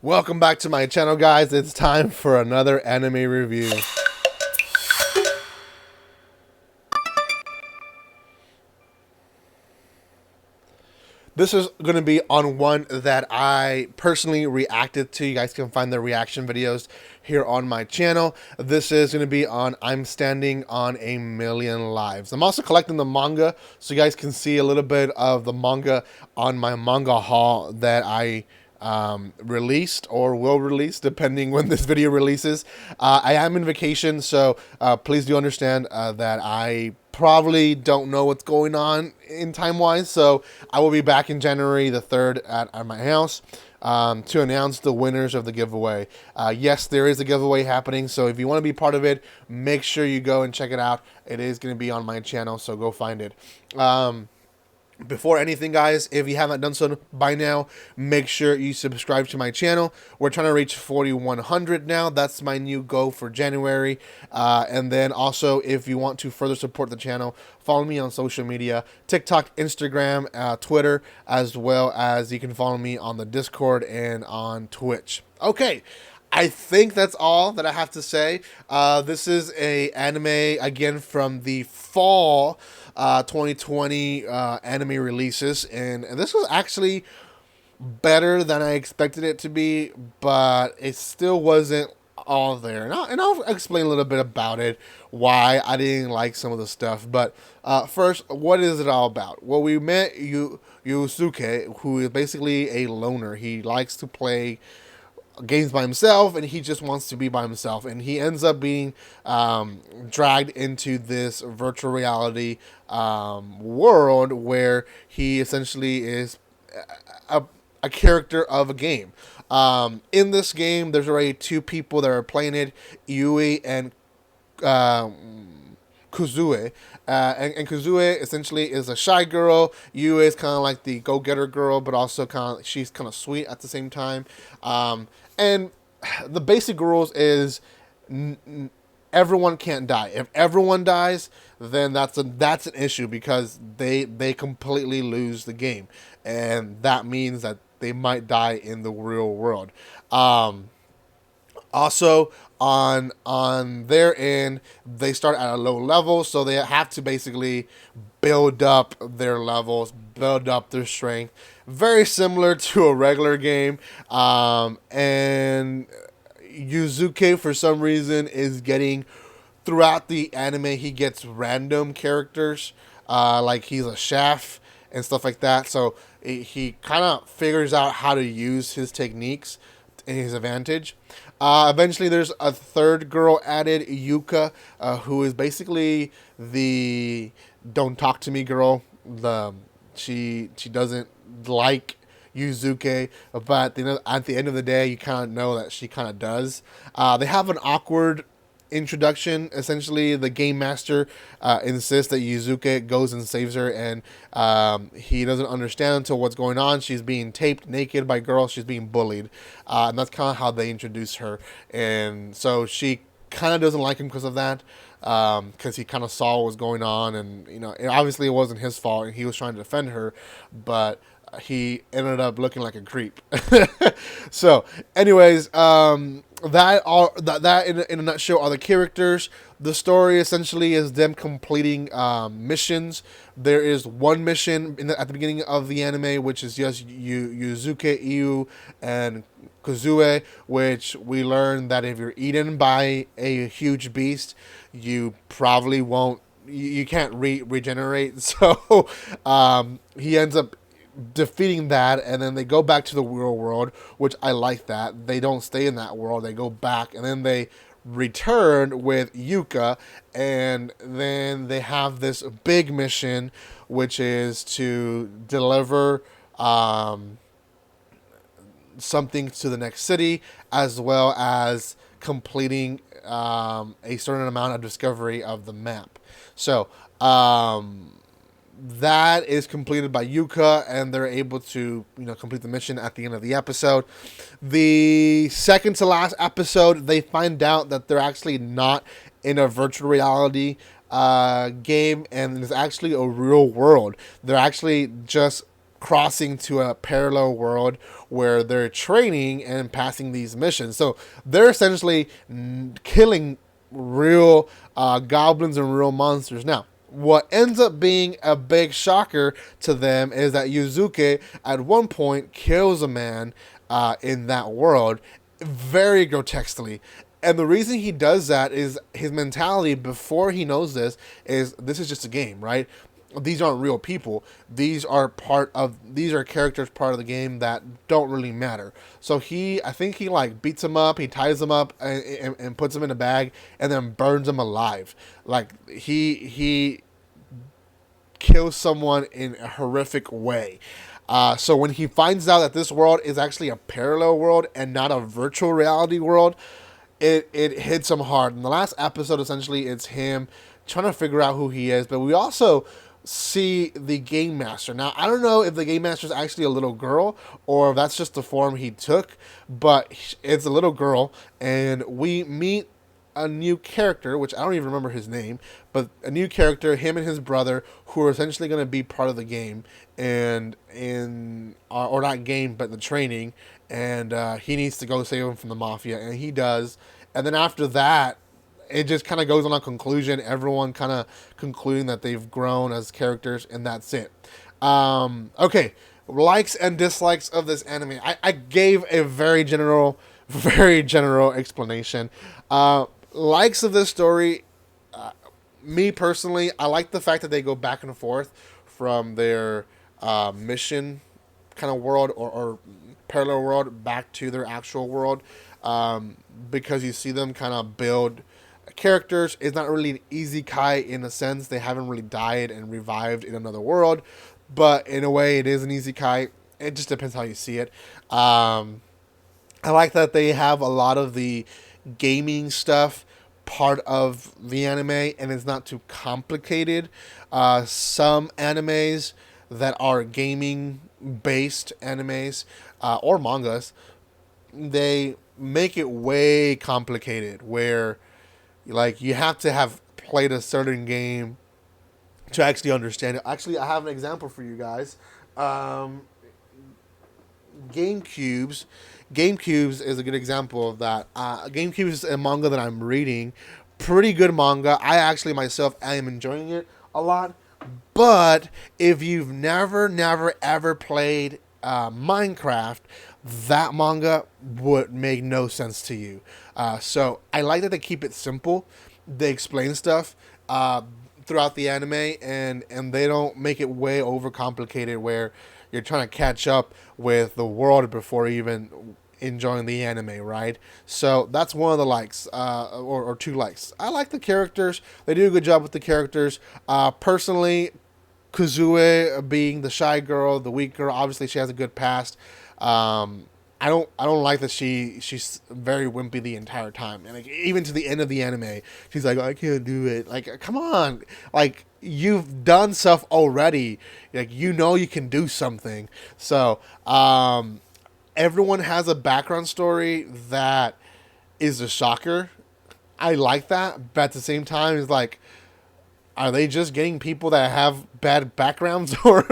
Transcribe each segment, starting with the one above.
Welcome back to my channel, guys. It's time for another anime review. This is going to be on one that I personally reacted to. You guys can find the reaction videos here on my channel. This is going to be on I'm Standing on a Million Lives. I'm also collecting the manga, so you guys can see a little bit of the manga on my manga haul that I released or will release depending when this video releases. I am in vacation, so please do understand that I probably don't know what's going on in time wise, so I will be back in January the 3rd at my house to announce the winners of the giveaway. Yes, there is a giveaway happening, so if you want to be part of it, make sure you go and check it out. It is going to be on my channel, so go find it. Before anything, guys, if you haven't done so by now, make sure you subscribe to my channel. We're trying to reach 4,100 now. That's my new goal for January. And then also, if you want to further support the channel, follow me on social media, TikTok, Instagram, Twitter, as well as you can follow me on the Discord and on Twitch. Okay. I think that's all that I have to say. This is a anime, again, from the fall 2020 anime releases. And this was actually better than I expected it to be, but it still wasn't all there. And I'll explain a little bit about it, why I didn't like some of the stuff. But first, what is it all about? Well, we met Yusuke, who is basically a loner. He likes to play games by himself, and he just wants to be by himself, and he ends up being dragged into this virtual reality world where he essentially is a character of a game. In this game, there's already two people that are playing it, Yui and Kuzue. And Kuzue essentially is a shy girl. Yui is kind of like the go-getter girl, but also she's kind of sweet at the same time. And the basic rules is everyone can't die. If everyone dies, then that's an issue, because they completely lose the game, and that means that they might die in the real world. Also, on their end, they start at a low level, so they have to basically build up their levels, build up their strength. Very similar to a regular game. And Yuzuke, for some reason, is getting, throughout the anime, he gets random characters, like he's a chef and stuff like that. So he kind of figures out how to use his techniques in his advantage. Eventually, there's a third girl added, Yuka, who is basically the "don't talk to me" girl. She doesn't like Yuzuke, but at the end of the day, you kind of know that she kind of does. They have an awkward introduction. Essentially, the game master insists that Yuzuke goes and saves her, and he doesn't understand until what's going on. She's being taped naked by girls. She's being bullied, and that's kind of how they introduce her. And so she kind of doesn't like him because of that, because he kind of saw what was going on, and obviously it wasn't his fault, and he was trying to defend her, but he ended up looking like a creep. So, anyways, that in a nutshell are the characters. The story essentially is them completing missions. There is one mission at the beginning of the anime, which is just Yuzuke, Iu, and Kuzue, which we learn that if you're eaten by a huge beast, you probably won't. You can't regenerate. So he ends up defeating that, and then they go back to the real world, which I like that. They don't stay in that world, they go back, and then they return with Yuka, and then they have this big mission, which is to deliver something to the next city, as well as completing a certain amount of discovery of the map. So that is completed by Yuka, and they're able to complete the mission at the end of the episode. The second to last episode, they find out that they're actually not in a virtual reality game, and it's actually a real world. They're actually just crossing to a parallel world where they're training and passing these missions. So they're essentially killing real goblins and real monsters. Now, what ends up being a big shocker to them is that Yuzuke at one point kills a man in that world very grotesquely. And the reason he does that is his mentality before he knows this is just a game, right? These aren't real people. These are characters part of the game that don't really matter. So I think he like beats him up, he ties him up and puts him in a bag and then burns him alive. Like he kills someone in a horrific way. So when he finds out that this world is actually a parallel world and not a virtual reality world, it hits him hard. In the last episode, essentially, it's him trying to figure out who he is. But we also see the game master. Now, I don't know if the game master is actually a little girl or if that's just the form he took, but it's a little girl, and we meet a new character, which I don't even remember his name, but a new character, him and his brother, who are essentially going to be part of the game, and or not game, but the training, and he needs to go save him from the mafia, and he does, and then after that, it just kind of goes on a conclusion, everyone kind of concluding that they've grown as characters, and that's it. Okay, likes and dislikes of this anime. I gave a very general explanation. Likes of this story, me personally, I like the fact that they go back and forth from their mission kind of world or parallel world back to their actual world, because you see them kind of build characters. It's not really an isekai in a sense. They haven't really died and revived in another world, but in a way it is an isekai. It just depends how you see it. I like that they have a lot of the gaming stuff part of the anime and it's not too complicated. Some animes that are gaming based animes or mangas, they make it way complicated where like you have to have played a certain game to actually understand it. Actually, I have an example for you guys. GameCubes. GameCubes is a good example of that. GameCubes is a manga that I'm reading. Pretty good manga. I actually myself I am enjoying it a lot. But if you've never, ever played Minecraft, that manga would make no sense to you. So I like that they keep it simple. They explain stuff throughout the anime, and they don't make it way overcomplicated where you're trying to catch up with the world before even enjoying the anime, right? So that's one of the likes, or two likes. I like the characters. They do a good job with the characters. Personally, Kazue being the shy girl, the weak girl, obviously she has a good past. I don't like that she's very wimpy the entire time, and like, even to the end of the anime, she's like, I can't do it. Like, come on, like you've done stuff already, like you know you can do something. So everyone has a background story that is a shocker. I like that, but at the same time, it's like, are they just getting people that have bad backgrounds, or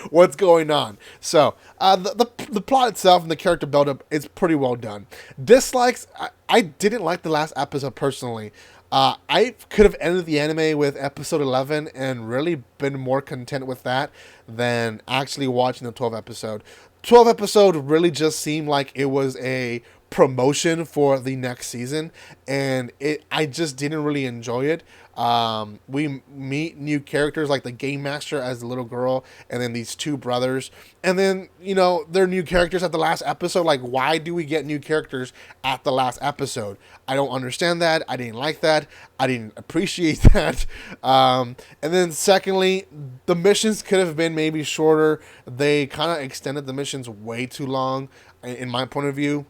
what's going on? So the plot itself and the character build-up is pretty well done. Dislikes, I didn't like the last episode personally. I could have ended the anime with episode 11 and really been more content with that than actually watching the 12th episode. 12th episode really just seemed like it was a promotion for the next season, and I just didn't really enjoy it. We meet new characters like the game master as the little girl, and then these two brothers, and then they're new characters at the last episode. Like, why do we get new characters at the last episode? I don't understand that. I didn't like that. I didn't appreciate that. And then secondly, the missions could have been maybe shorter. They kind of extended the missions way too long in my point of view.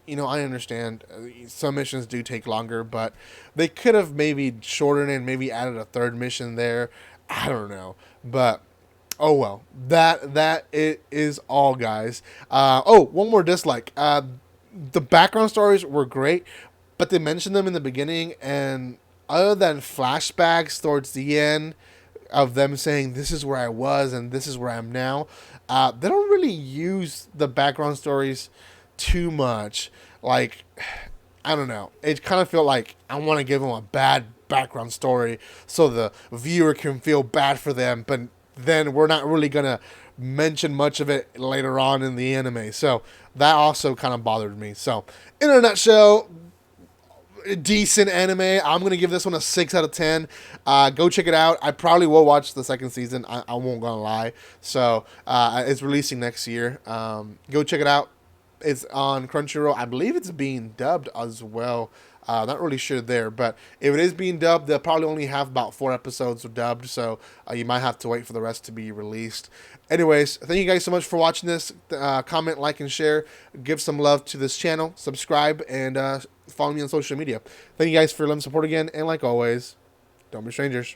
I understand some missions do take longer, but they could have maybe shortened and maybe added a third mission there. I don't know, but oh well. That it is all, guys. One more dislike. The background stories were great, but they mentioned them in the beginning, and other than flashbacks towards the end, of them saying this is where I was and this is where I am now. They don't really use the background stories too much. Like, I don't know. It kind of felt like I want to give them a bad background story so the viewer can feel bad for them, but then we're not really gonna mention much of it later on in the anime. So that also kind of bothered me. So in a nutshell, decent anime. I'm gonna give this one a 6 out of 10. Go check it out. I probably will watch the second season. I won't gonna lie. So it's releasing next year. Go check it out. It's on Crunchyroll. I believe it's being dubbed as well. Not really sure there, but if it is being dubbed, they'll probably only have about 4 episodes dubbed, so you might have to wait for the rest to be released. Anyways, thank you guys so much for watching this. Comment, like, and share. Give some love to this channel. Subscribe, and follow me on social media. Thank you guys for letting support again, and like always, don't be strangers.